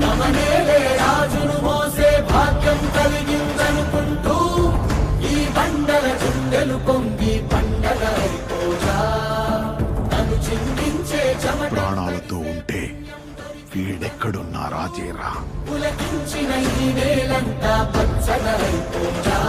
నమనేలే రాజును మోసే భాగ్యం కలిగిందనుకుంటూ ఈ బండల గుండెలు పొంగి పండగ అయిపోజా నన్ను చిందించే చెమట ప్రాణాలతో ఉంటే వీడెక్కడున్నా రాజేరా. పులకించిన ఈ నేలంతా పచ్చగా అయిపోజా